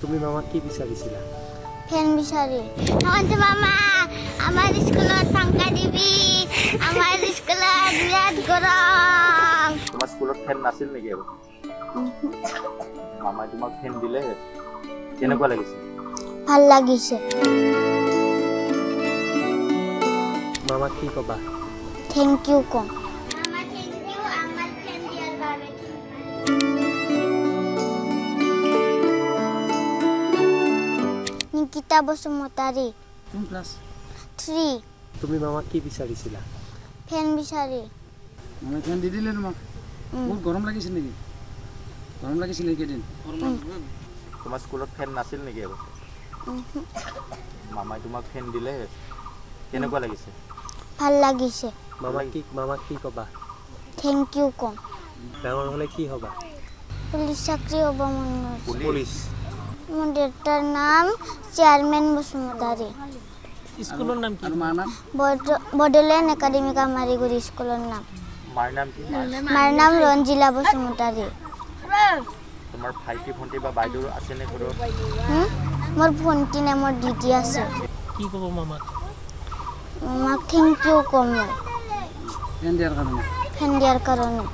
তুমি মামাক কি বিচাৰিছিলা? ফেন বিচাৰি মামা আমাৰ স্কুলত পাংখা দিবি, আমাৰ স্কুলত বিৰাট গৰম। তোমাৰ স্কুলত ফেন নাছিল নেকি আৰু? মামাই তোমাক ফেন দিলে, কেনেকুৱা লাগিছে? ভাল লাগিছে। মামাক কি ক'বা? থেংক ইউ কম। নিকিতা বসুমতাৰী। কোন ক্লাছ? 3। তুমি মামাক কি বিচাৰিছিলা? ফেন বিচাৰি। মানে ফেন দি দিলে তোমাক? বহুত গৰম লাগিছিল নেকি? গৰম লাগিছিল এইকেইদিন? তোমাৰ স্কুলত ফেন নাছিল নেকি আৰু? মামাই তোমাক ফেন দিলে, কেনেকুৱা লাগিছে? ভাল লাগিছে। মামাক কি ক'বা? থেংক ইউ কম। ডাঙৰ হ'লে কি হ'বা? পুলিচ চাকৰি হ'ব মন গৈছে। পুলিচ। মোৰ দেউতাৰ নাম চেয়াৰমেন বসুমতাৰী। স্কুলৰ নাম কি? আৰু মাৰ নাম? বডলেণ্ড একাডেমিকা মাৰিগুৰি স্কুলৰ নাম। মাৰ নাম কি? মাৰ নাম ৰঞ্জিলা বসুমতাৰী। তোমাৰ ভাইটি ভণ্টি বা বাইদেউ আছেনে ঘৰত? মোৰ ভণ্টি নে মোৰ দিদি আছে। কি ক'ব মামাক? মাক থেংক ইউ কম মই ফেন দিয়াৰ কাৰণে। ফেন দিয়াৰ কাৰণে।